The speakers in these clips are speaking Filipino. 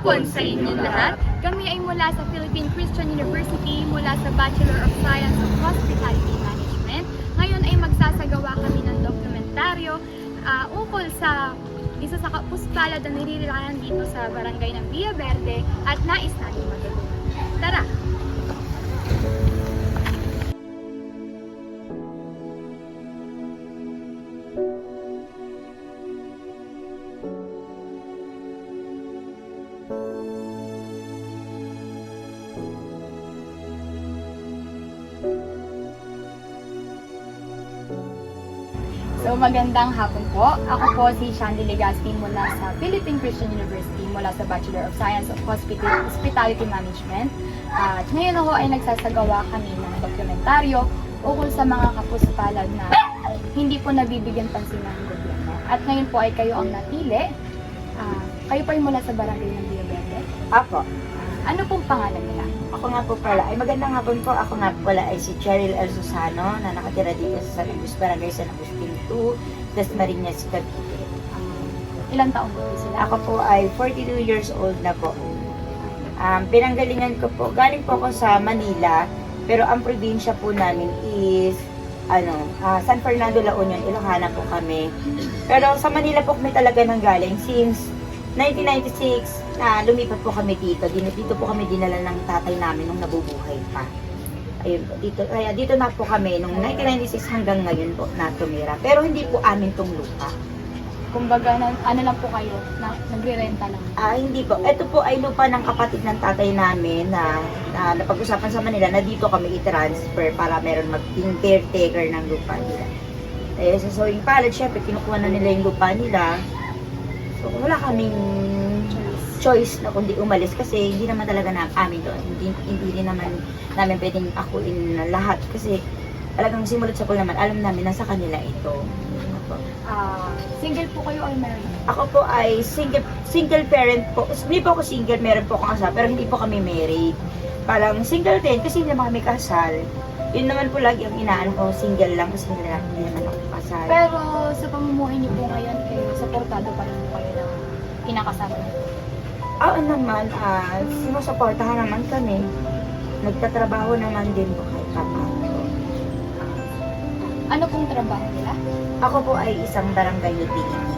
hapon sa inyong lahat. Kami ay mula sa Philippine Christian University, mula sa Bachelor of Science of Hospitality Management. Ngayon ay magsasagawa kami ng dokumentaryo ukol sa isa sa kapuspalad na nilirahan dito sa barangay ng Villa Verde at nais natin matulungan. Tara! So magandang hapon po. Ako po si Shandy Legaspi mula sa Philippine Christian University, mula sa Bachelor of Science of Hospitality Management. At ngayon ako ay nagsasagawa kami ng dokumentaryo ukol sa mga kapuspalad na hindi po nabibigyan pansin ng gobyerno. At ngayon po ay kayo ang napili. Kayo po ay mula sa barangay ng Villa Verde. Ako. Ano pong pangalan nila? Ako nga po pala. Ay magandang hapon po. Ako nga pala ay si Cheryl L. Susano na nakatira dito sa San Luis Barangay San Agustin 2, Dasmariñas, Cavite. Ilang taon po sila? Ako po ay 42 years old na po. Pinanggalingan ko po. Galing po ako sa Manila, pero ang probinsya po namin is San Fernando, La Union, Ilocana po kami. Pero sa Manila po kami talaga nanggaling since 1996 lumipat po kami dito. Dito po kami dinala ng tatay namin nung nabubuhay pa. Ayun po, dito. Kaya dito na po kami nung 1996 hanggang ngayon po na tumira. Pero hindi po amin tong lupa. Kumbaga, ano lang po kayo? Nagre-renta lang? Hindi po. Ito po ay lupa ng kapatid ng tatay namin na napag-usapan sa Manila na dito kami i-transfer para meron maging caretaker ng lupa nila. Sa sowing palad, syempre kinukuha na nila yung lupa nila. So, wala kaming choice na kundi umalis kasi hindi naman talaga amin doon. Hindi din naman namin pwedeng akuin na lahat kasi talagang simulot sa pool naman, alam namin nasa kanila ito. Single po kayo or married? Ako po ay single parent po. Hindi po ako single, meron po akong asawa, pero hindi po kami married. Parang single din kasi hindi naman kami kasal. Yun naman po lagi ang inaano ko, single lang kasi hindi naman ako kasal. Pero sa pamumuhay niyo po ngayon, supportado pa rin po kayo ng kinakasama niyo? Naman, sinusuportahan naman kami. Nagtatrabaho naman din po kahit papaano. Ano pong trabaho nila? Ako po ay isang barangay utility.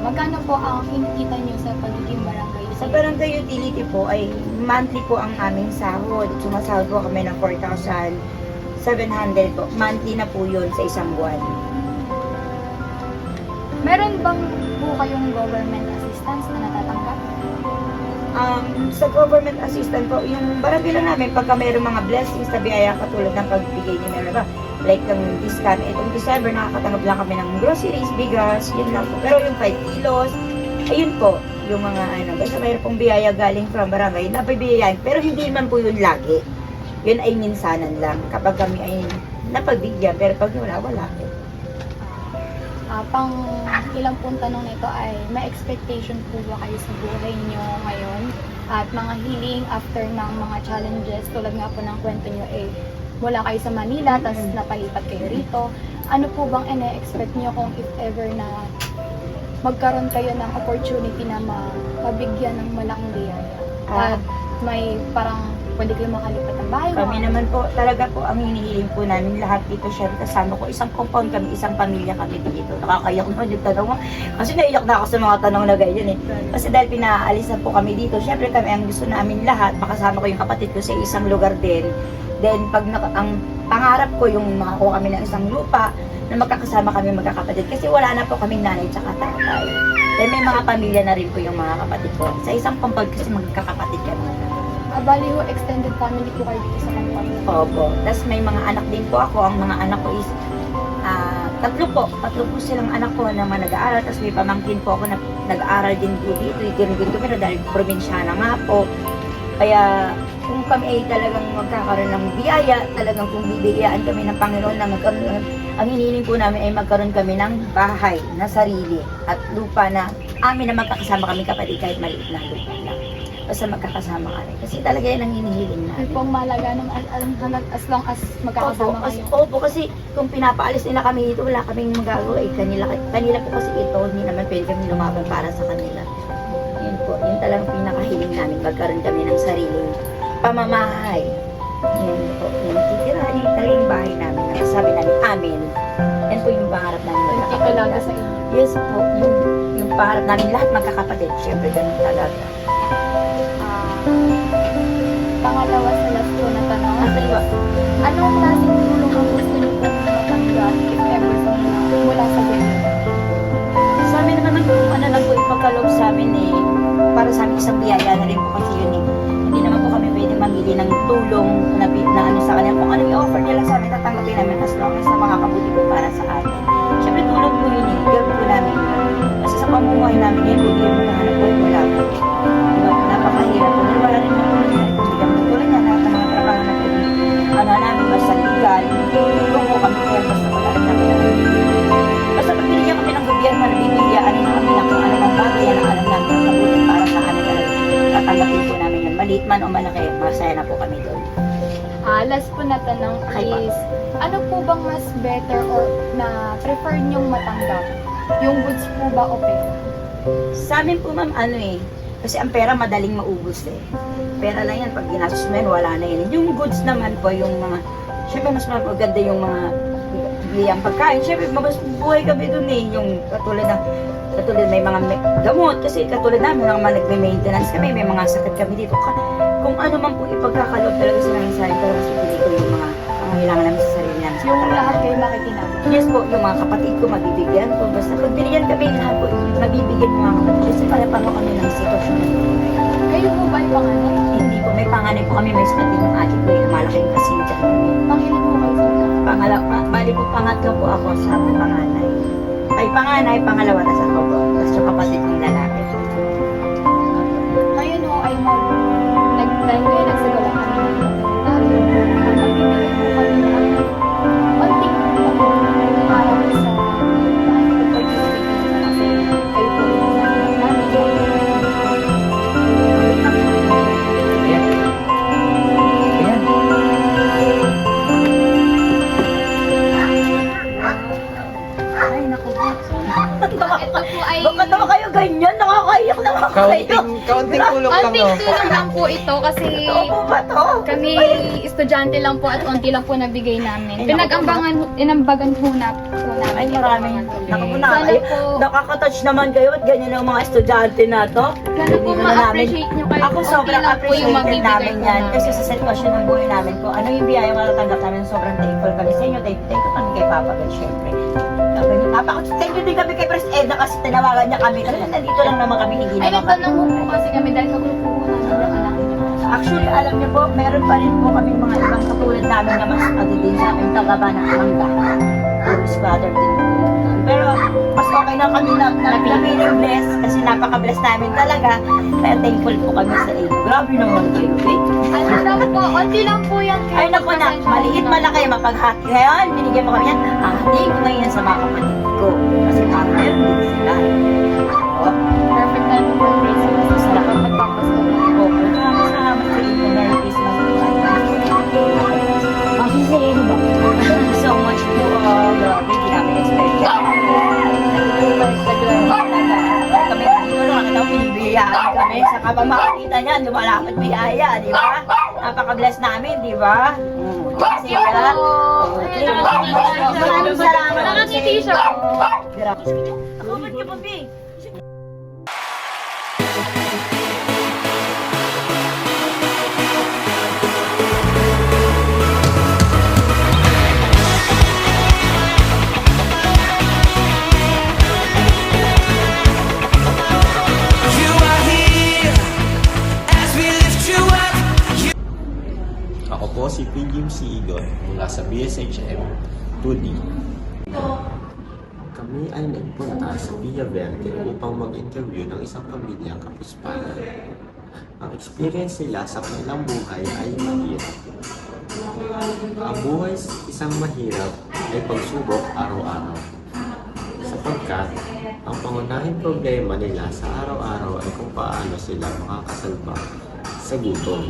Magkano po ang kinikita niyo sa pagiging barangay? Sa barangay utility po ay monthly po ang aming sahod. Sumasahod po kami ng 4,700 po. Monthly na po yun sa isang buwan. Meron bang po kayong government assistance na natatanggap? Sa government assistance po, yung barangay lang namin, pagka mayroong mga blessings na biyaya katulad ng pagbigay ni meron ba? Like ang discount, itong December, nakakatanggap lang kami ng groceries, bigas, yun lang po. Pero yung 5 kilos, ayun po, yung mga basta mayroon pong biyaya galing from barangay, napabiyayan. Pero hindi man po yun lagi. Yun ay minsanan lang kapag kami ay napagbigyan, pero pag wala eh. Pang ilang pong tanong nito ay may expectation po ba kayo sa buhay niyo ngayon at mga healing after ng mga challenges tulad nga po ng kwento niyo mula kayo sa Manila tapos napalipat kayo rito. Ano po bang ine-expect niyo kung if ever na magkaroon kayo ng opportunity na mabigyan ng malaking biyaya at may parang pwede kayo makalipat ng bahay? Kami naman po, talaga po ang hinihiling po namin lahat dito. Syempre kasama ko, isang compound kami, isang pamilya kami dito. Nakakayak naman yung tanong mo. Kasi naiyak na ako sa mga tanong na ganyan eh. Kasi dahil pinaalis na po kami dito, syempre kami ang gusto namin lahat, makasama ko yung kapatid ko sa isang lugar din. Then pag ang pangarap ko yung makakuha kami ng isang lupa, na magkakasama kami magkakapatid. Kasi wala na po kaming nanay tsaka tatay. Then may mga pamilya na rin po yung mga kapatid ko. Sa isang compound kasi magkakapatid kami. Bali ho, extended family po kayo dito sa compound? Opo. Tapos may mga anak din po ako. Ang mga anak ko is tatlo po silang anak ko na mga nag-aaral. Tapos may pamangkin po ako na nag-aaral din po dito. Dito pero dahil probinsyana nga po. Kaya kung kami ay talagang magkakaroon ng biyaya, talagang kung bibigyan kami ng Panginoon na magkaroon, ang hinihiling po namin ay magkaroon kami ng bahay na sarili at lupa na amin na magkakasama kami kapatid kahit maliit na lupa lang. Basta magkakasama kami. Kasi talaga yan ang hinihiling namin. Yung pong malaga ng as long as magkakasama kayo. Opo, kasi kung pinapaalis nila kami dito, wala kaming magagawa. Kanila po kasi ito, hindi naman pwede kami lumaban para sa kanila. Yun po, yun talagang pinakahiling namin, magkaroon kami ng sariling pamamahay. Yan po, yung titirahin talaga yung bahay namin. Sabi namin, amin. Yan po yung pangarap namin. Hindi talaga sa inyo. Yes po, yung pangarap namin lahat magkakapatid. Siyempre, ganun talaga. Pangalawa sa last ko na tanong. Dalawa. Anong klaseng tulong ang gusto niyo po matanggap if ever mula sa ganyan? Sa amin naman po, ano lang po ipagkaloob sa amin eh. Para sa amin isang biyaya na rin po kasi yun eh. Hindi naman po kami pwede mamili ng tulong na ano sa kanila. Kung ano i-offer nila sa amin, tatanggapin namin as long as na makakabuti po para sa atin. Siyempre tulong po yun eh. Gawin po namin yun. Kasi sa pamumuhay namin yun, kung yun maghahanap po yung wala po. Diba? Napakahirap po. Pero wala rin mga nangyari. Kung hindi kami tulad niya, lahat ng mga trabaho na po. Ano namin, basta legal. Kung po kami kaya basta wala rin namin. Basta pag binigyan kami ng gobyerno, nabibigyan na kami ng kung ano mang bagay, yan ang alam namin ang mabuti para sa amin talaga. Tatanggapin po namin yun. Maliit man o malaki, masaya na po kami doon. Last po na tanong is, ano po bang mas better or na prefer niyong matanggap? Yung goods po ba o pera? Sa amin po ma'am, ano eh, kasi ang pera madaling maubos eh. Pera lang yan, pag ginastos mo yan, wala na yan. Yung goods naman po, yung mga, syempre mas maganda yung mga biliyang pagkain. Syempre, mas buhay kami dun eh, yung katulad may mga gamot, kasi katulad namin, mga nagme-maintenance kami, may mga sakit kami dito. Kung ano man po ipagkakaloob talaga sila ng sarili, talaga mas pili ko yung mga pangangailangan namin sa sarili namin. Yung lahat kayo makikinabang. Yes po, yung mga kapatid ko mabibigyan po. Basta pag binigyan kami lahat po, mabibigyan mga kapatid. Kasi pare-pareho kami ng sitwasyon na yun. Kayo po ba yung panganay? Hindi po, may panganay po kami, may sakit din yung ate ko, yung malaking kasinta. Pangilan po kayo sa Bali po, pangatlo po ako sa panganay. Ay, panganay, pangalawa, tas ako po. Tapos yung kapatid kong lalaki. Ngayon ho ay dahil kayo nagsagawa kami ng magbibigay po kami ng konting para po sa pag-participate kasi kayo po yung namin. Ay, naku po. Ito po ay Bakit naman kayo ganyan? Nakakaiyak naman kayo. Kaunting tulong lang konting no. tulong lang po ito kasi Totoo po ba to? kami estudyante lang po at konti lang po nabigay namin. Ay, naku. Inambagan po na po namin. Ay, ito, maraming. mga tulong. Naku po, Sana po, nakaka-touch naman kayo at ganyan ang mga estudyante na to. sana po Hindi na namin- ma-appreciate nyo kayo. Ako Konti sobrang lang po yung appreciated mabibigay namin po yan namin. kasi sa sitwasyon ng buhay namin po, ano yung biyaya matatanggap namin, sobrang thankful kami sa inyo. Thank you kami kay Papa God, syempre. Thank you din kami kay Pres Edna kasi tinawagan niya kami. Kasi nandito lang naman kami, hindi Ay, naman kami. nagtanong po kasi kami dahil kagrupo po namin ng anak niyo. Actually, alam niyo po, meron pa rin po kami mga ibang katulad namin na mas ano din sa amin, tagaba ng mangga. Puro squatter din po. Pero mas okay na kami na feeling blessed kasi napaka-blessed namin talaga. Kaya thankful po kami sa inyo. Grabe naman kayo, babe. Ano lang po, konti lang po yan. Ay naku na, maliit malaki, mapaghati. Ngayon, binigyan mo kami yan. Hati ko ngayon sa mga kapatid ko. Kasi partner din sila. Oh, Perfect time for Christmas. Dapat magpapasko na. oh, maraming salamat sa inyo. Merry Christmas. Ang sisihin ba? Thank you so much po. Grabe, hindi namin expect yan. Kami dito lang, kita pinibiyayaan kami. Sa kapag makakita niyan, lumalapit biyaya, di ba? Napaka-bless namin, di ba? Kasi wala. Maraming salamat. Nakangiti siya. Grabe. Ako, ba't ka pa, Bing? You are here as we lift you up. Ako po si Pijim C. Igon mula sa BSHM 2D. Kami ay nagpunta sa Villa Verde upang mag-interview ng isang pamilyang kapispahan. Ang experience nila sa kanilang buhay ay mahirap. Ang buhay sa isang mahirap ay pagsubok araw-araw. Sapagkat ang pangunahing problema nila sa araw-araw ay kung paano sila makakasalba sa gutom.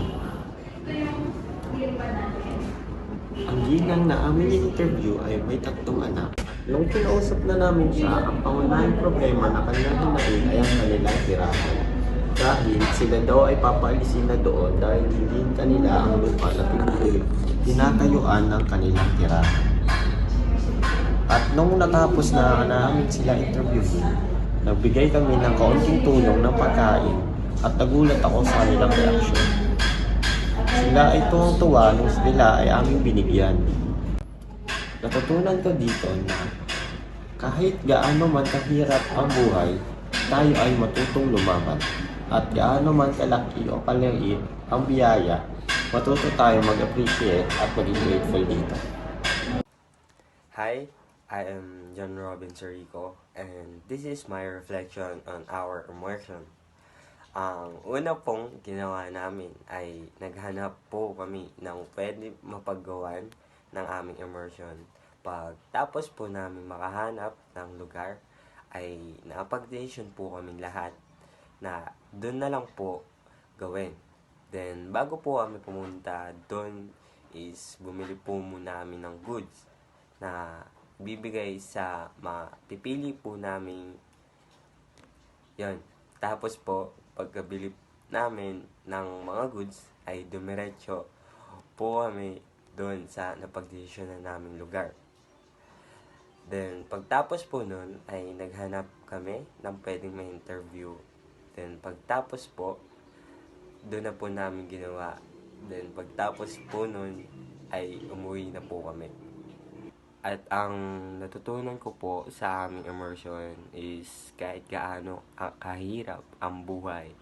Ang ginang na aming interview ay may 3 anak. Nung kinausap na namin siya, ang pangunahing problema na kanilang hinahin ay ang kanilang tirahan. dahil sila daw ay papaalisin na doon dahil hindi kanila ang lupa na tinatayuan ng kanilang tirahan. At nung natapos na namin sila interviewin, nagbigay kami ng kaunting tulong ng pagkain at nagulat ako sa kanilang reaksyon. Sila ay tuwang-tuwa nung sila ay aming binigyan. Natutunan ko dito na kahit gaano man kahirap ang buhay, tayo ay matutong lumaban. At gaano man kalaki o kaliit ang biyaya, matuto tayo mag-appreciate at maging grateful dito. Hi, I am John Robin Sorico, and this is my reflection on our immersion. Ang una pong ginawa namin ay naghanap po kami ng pwede mapaggawan ng aming immersion. Pagtapos po namin makahanap ng lugar, ay nakapag-decision po kaming lahat na doon na lang po gawin. Then, bago po kami pumunta doon is bumili po muna kami ng goods na bibigay sa mapipili po namin yon. Tapos po, pagkabili namin ng mga goods, ay dumiretso po kami doon sa napagdesisyonan naming lugar. Then, pagtapos po nun, ay naghanap kami ng pwedeng may interview. Then, pagtapos po, doon na po namin ginawa. Then, pagtapos po nun, ay umuwi na po kami. At ang natutunan ko po sa aming immersion is kahit gaano kahirap ang buhay,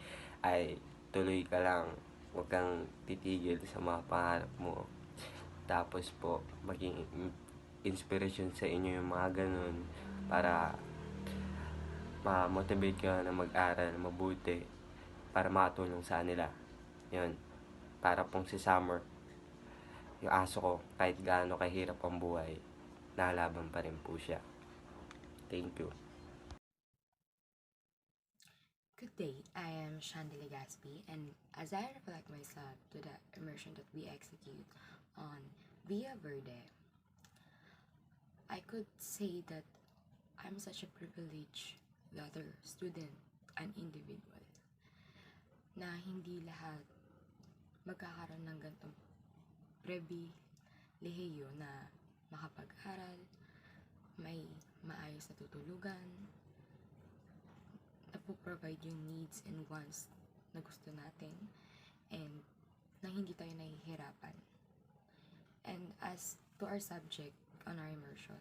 ay tuloy ka lang, huwag kang titigil sa mga pangarap mo. Tapos po, maging inspiration sa inyo yung mga ganun para ma-motivate ka na mag-aral mabuti para makatulong sa nila. Yun, para pong si Summer, yung aso ko, kahit gaano kahirap ang buhay, nalaban pa rin po siya. Thank you. Good day, I am Shandy Legaspi, and as I reflect myself to the immersion that we execute on Via Verde, I could say that I'm such a privileged other student and individual na hindi lahat magkakaroon ng ganitong pribilehiyo na makapag-aral, may maayos na tutulugan, na provide yung needs and wants na gusto natin, and na hindi tayo nahihirapan. And as to our subject on our immersion,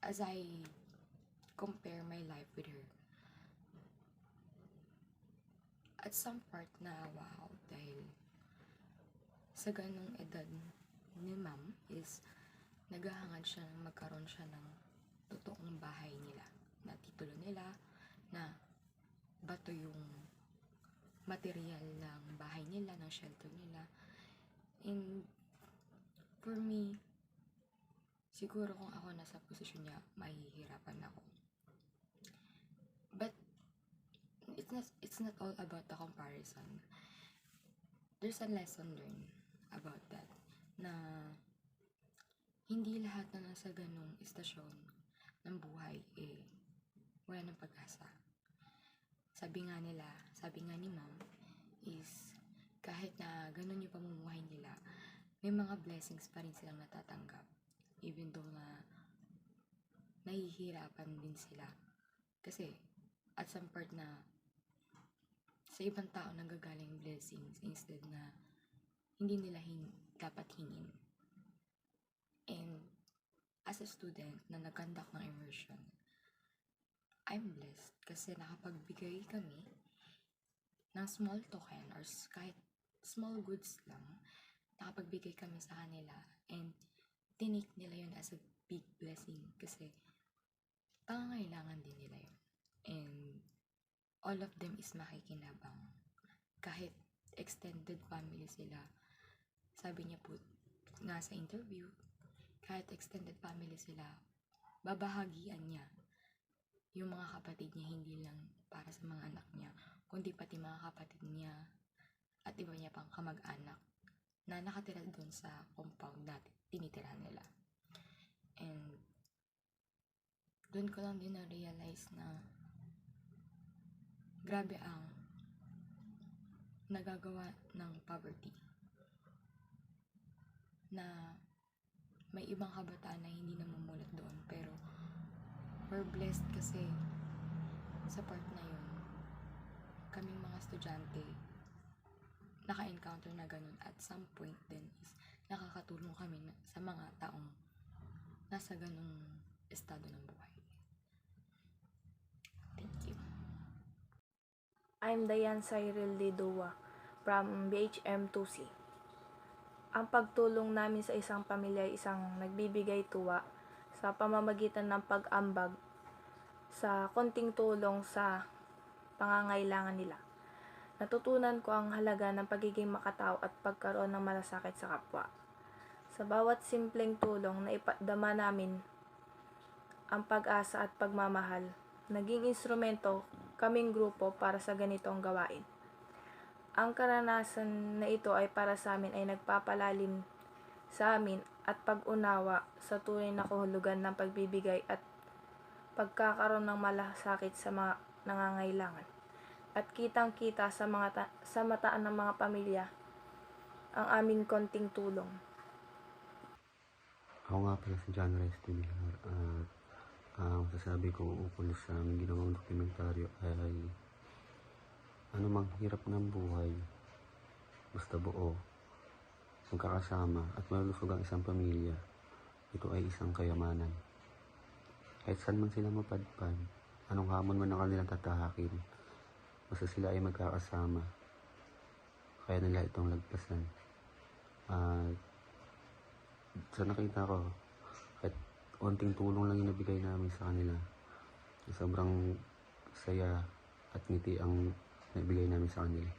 as I compare my life with her, at some part na wow, dahil sa ganong edad ni ma'am is naghahangad siya na magkaroon siya ng totoong bahay nila, na titulo nila, na bato yung material ng bahay nila, ng shelter nila. And for me, siguro kung ako nasa posisyon niya, mahihirapan ako. But it's not all about the comparison. There's a lesson learned about that, na hindi lahat na nasa ganong istasyon ng buhay wala ng pag-asa. Sabi nga ni ma'am, is kahit na ganon yung pamumuhay nila, may mga blessings pa rin silang natatanggap. Even though na nahihirapan din sila. Kasi at some part na sa ibang tao nanggagaling blessings instead na hindi nila dapat hingin. And as a student na nag-conduct ng immersion, I'm blessed kasi nakapagbigay kami ng small token or kahit small goods lang, nakapagbigay kami sa kanila, and tinake nila yun as a big blessing kasi pangangailangan din nila yun. And all of them is makikinabang. Kahit extended family sila, sabi niya po nga sa interview, kahit extended family sila, babahagian niya yung mga kapatid niya, hindi lang para sa mga anak niya, kundi pati mga kapatid niya at iba niya pang kamag-anak na nakatira doon sa compound na tinitira nila. And doon ko lang din na-realize na grabe ang nagagawa ng poverty. Na may ibang kabataan na hindi namumulat doon, pero we're blessed kasi sa part na yun, kaming mga estudyante, naka-encounter na ganun at some point din is nakakatulong kami sa mga taong nasa ganung estado ng buhay. Thank you. I'm Dayan Cyril Lidua from BHM2C. Ang pagtulong namin sa isang pamilya ay isang nagbibigay tuwa sa pamamagitan ng pag-ambag sa konting tulong sa pangangailangan nila. Natutunan ko ang halaga ng pagiging makatao at pagkaroon ng malasakit sa kapwa. Sa bawat simpleng tulong na ipadama namin ang pag-asa at pagmamahal, naging instrumento kaming grupo para sa ganitong gawain. Ang karanasan na ito ay para sa amin ay nagpapalalim sa amin at pag-unawa sa tunay na kahulugan ng pagbibigay at pagkakaroon ng malasakit sa mga nangangailangan. At kitang-kita sa mataan ng mga pamilya ang aming konting tulong. Ako nga pala si John Reyes Timilar at ang sasabi ko ukol sa aming ginawang dokumentaryo ay anumang hirap ng buhay, basta buo, magkakasama at malusog ang isang pamilya, ito ay isang kayamanan. Kahit saan man sila mapadpad, anong hamon man ang kanilang tatahakin, basta sila ay magkakasama, kaya nila itong lagpasan. At sa nakita ko, kahit konting tulong lang yung nabigay namin sa kanila, sobrang saya at ngiti ang naibigay namin sa kanila.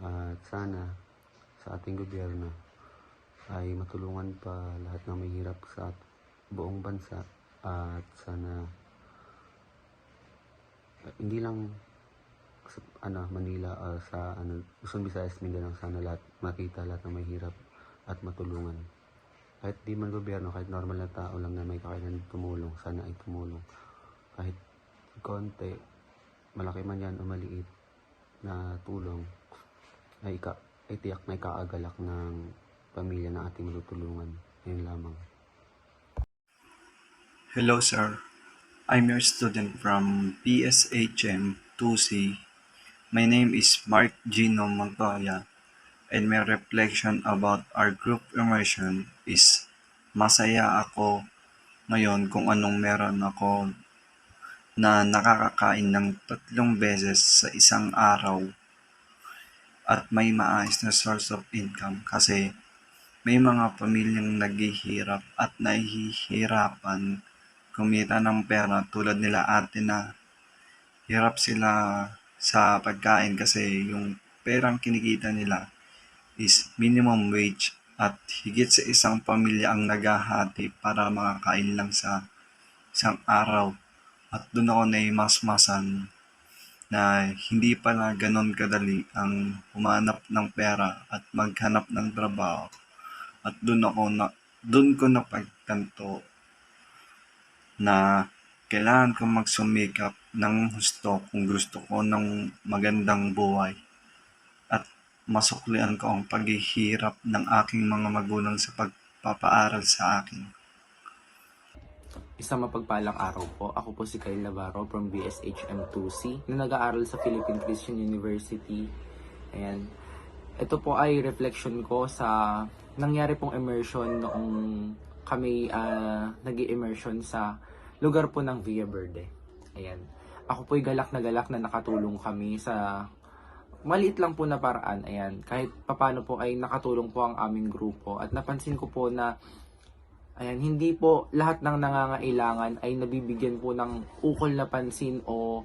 At sana sa ating gobyerno ay matulungan pa lahat ng may hirap sa buong bansa at sana hindi lang sa Manila o sa Luzon, Visayas, Mindanao, sana lahat makita lahat ng may hirap at matulungan. Kahit di man gobyerno, kahit normal na tao lang na may kakayanan tumulong, sana ay tumulong. Kahit konti, malaki man yan o maliit na tulong ay tiyak na ikaagalak ng pamilya na ating matutulungan. Yun lamang. Hello sir, I'm your student from PSHM 2C. My name is Mark Gino Montoya and my reflection about our group immersion is masaya ako ngayon kung anong meron ako na nakakakain ng 3 beses sa isang araw at may maayos na source of income kasi may mga pamilyang naghihirap at nahihirapan kumita ng pera tulad nila ate na hirap sila sa pagkain kasi yung perang kinikita nila is minimum wage at higit sa isang pamilya ang naghahati para makakain lang sa isang araw. At doon ako naimasmasan na hindi pala ganon kadali ang humanap ng pera at maghanap ng trabaho. At doon ko napagtanto na kailangan ko magsumikap ng husto kung gusto ko ng magandang buhay. At masuklian ko ang paghihirap ng aking mga magulang sa pagpapaaral sa akin. Isang mapagpalang araw po. Ako po si Kyle Navarro from BSHM2C na nag-aaral sa Philippine Christian University. Ayan. Ito po ay reflection ko sa nangyari pong immersion noong kami nag-i-immersion sa lugar po ng Villa Verde. Ayan. Ako po'y galak na nakatulong kami sa maliit lang po na paraan. Ayan. Kahit papano po ay nakatulong po ang aming grupo at napansin ko po na ayan, hindi po lahat ng nangangailangan ay nabibigyan po ng ukol na pansin o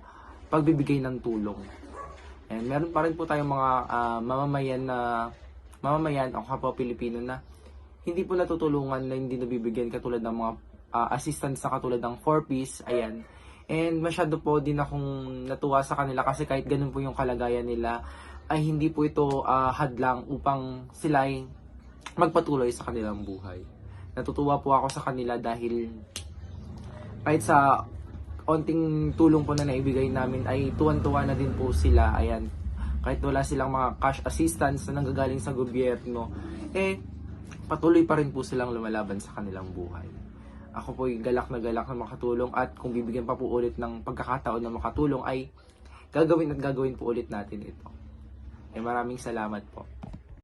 pagbibigay ng tulong. Ayan, meron pa rin po tayong mga mamamayan o kapwa Pilipino na hindi po natutulungan na hindi nabibigyan katulad ng mga assistance na katulad ng 4-piece. Ayan. And masyado po din akong natuwa sa kanila kasi kahit ganun po yung kalagayan nila ay hindi po ito hadlang upang sila ay magpatuloy sa kanilang buhay. Natutuwa po ako sa kanila dahil kahit sa onting tulong po na naibigay namin ay tuwan-tuwa na din po sila. Ayan, kahit wala silang mga cash assistance na nanggagaling sa gobyerno, patuloy pa rin po silang lumalaban sa kanilang buhay. Ako po galak na makatulong, at kung bibigyan pa po ulit ng pagkakataon na makatulong ay gagawin po ulit natin ito. Maraming salamat po.